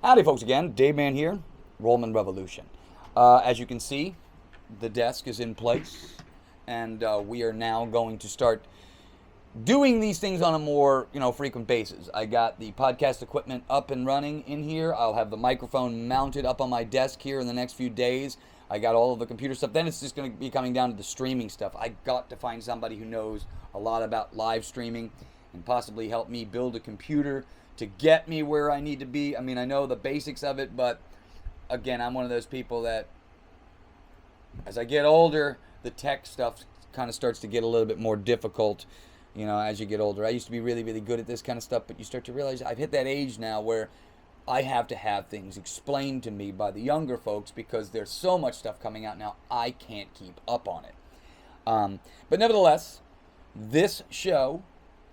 Howdy folks again, DaveMan here, Rollman Revolution. As you can see, the desk is in place and we are now going to start doing these things on a more, frequent basis. I got the podcast equipment up and running in here. I'll have the microphone mounted up on my desk here in the next few days. I got all of the computer stuff. Then it's just going to be coming down to the streaming stuff. I got to find somebody who knows a lot about live streaming and possibly help me build a computer to get me where I need to be. I mean, I know the basics of it, but again, I'm one of those people that as I get older, the tech stuff kind of starts to get a little bit more difficult, as you get older. I used to be really, really good at this kind of stuff, but you start to realize I've hit that age now where I have to have things explained to me by the younger folks because there's so much stuff coming out now, I can't keep up on it. But nevertheless, this show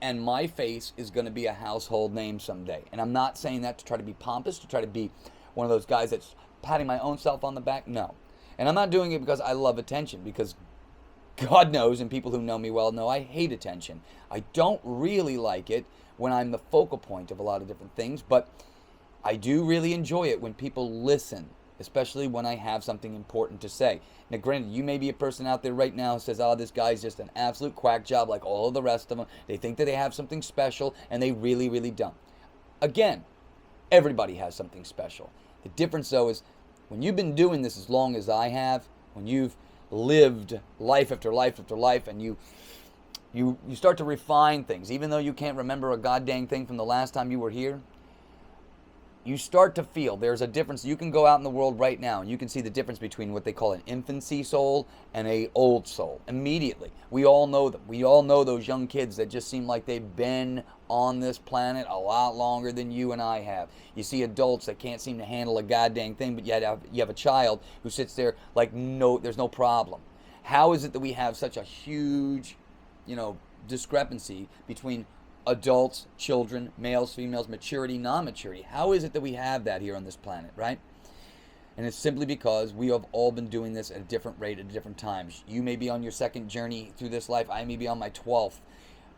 and my face is going to be a household name someday. And I'm not saying that to try to be pompous, to try to be one of those guys that's patting my own self on the back. No. And I'm not doing it because I love attention, because God knows, and people who know me well know, I hate attention. I don't really like it when I'm the focal point of a lot of different things, but I do really enjoy it when people listen, especially when I have something important to say. Now, granted, you may be a person out there right now who says, oh, this guy's just an absolute quack job like all of the rest of them. They think that they have something special, and they really, really don't. Again, everybody has something special. The difference, though, is when you've been doing this as long as I have, when you've lived life after life after life, and you start to refine things, even though you can't remember a goddamn thing from the last time you were here, you start to feel there's a difference. You can go out in the world right now and you can see the difference between what they call an infancy soul and an old soul immediately. We all know them. We all know those young kids that just seem like they've been on this planet a lot longer than you and I have. You see adults that can't seem to handle a goddamn thing, but yet you have a child who sits there like, no, there's no problem. How is it that we have such a huge, discrepancy between adults, children, males, females, maturity, non-maturity? How is it that we have that here on this planet, right? And it's simply because we have all been doing this at a different rate at different times. You may be on your second journey through this life. I may be on my 12th.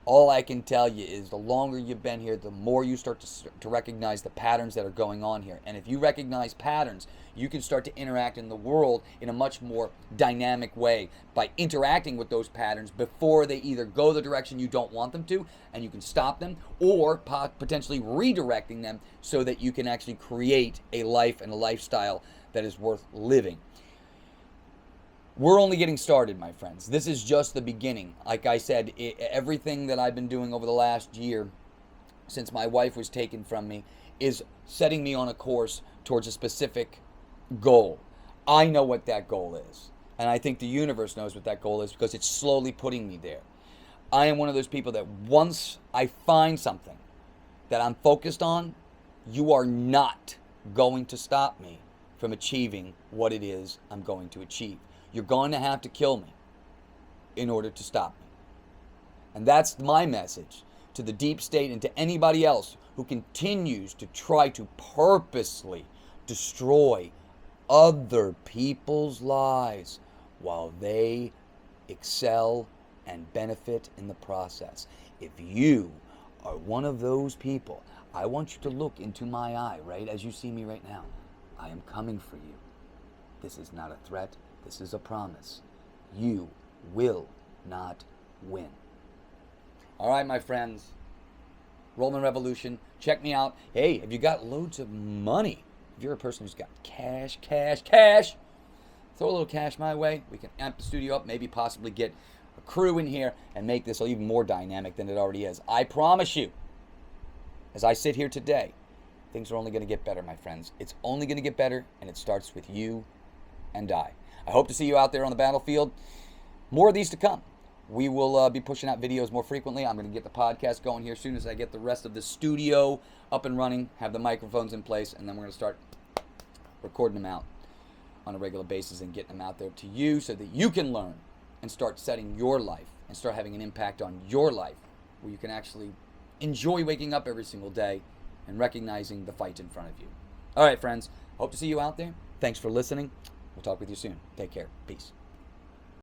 All I can tell you is the longer you've been here, the more you start to recognize the patterns that are going on here. And if you recognize patterns, you can start to interact in the world in a much more dynamic way by interacting with those patterns before they either go the direction you don't want them to, and you can stop them, or potentially redirecting them so that you can actually create a life and a lifestyle that is worth living. We're only getting started, my friends. This is just the beginning. Like I said, everything that I've been doing over the last year since my wife was taken from me is setting me on a course towards a specific goal. I know what that goal is. And I think the universe knows what that goal is because it's slowly putting me there. I am one of those people that once I find something that I'm focused on, you are not going to stop me from achieving what it is I'm going to achieve. You're going to have to kill me in order to stop me. And that's my message to the deep state and to anybody else who continues to try to purposely destroy other people's lives while they excel and benefit in the process. If you are one of those people, I want you to look into my eye, right as you see me right now. I am coming for you. This is not a threat. This is a promise. You will not win. All right, my friends. Rollman Revolution. Check me out. Hey, if you got loads of money, if you're a person who's got cash, throw a little cash my way. We can amp the studio up, maybe possibly get a crew in here and make this even more dynamic than it already is. I promise you, as I sit here today, things are only going to get better, my friends. It's only going to get better, and it starts with you and I hope to see you out there on the battlefield. More of these to come. We will be pushing out videos more frequently. I'm going to get the podcast going here as soon as I get the rest of the studio up and running, have the microphones in place, and then we're going to start recording them out on a regular basis and getting them out there to you so that you can learn and start setting your life and start having an impact on your life where you can actually enjoy waking up every single day and recognizing the fight in front of you. All right, friends. Hope to see you out there. Thanks for listening. We'll talk with you soon. Take care. Peace.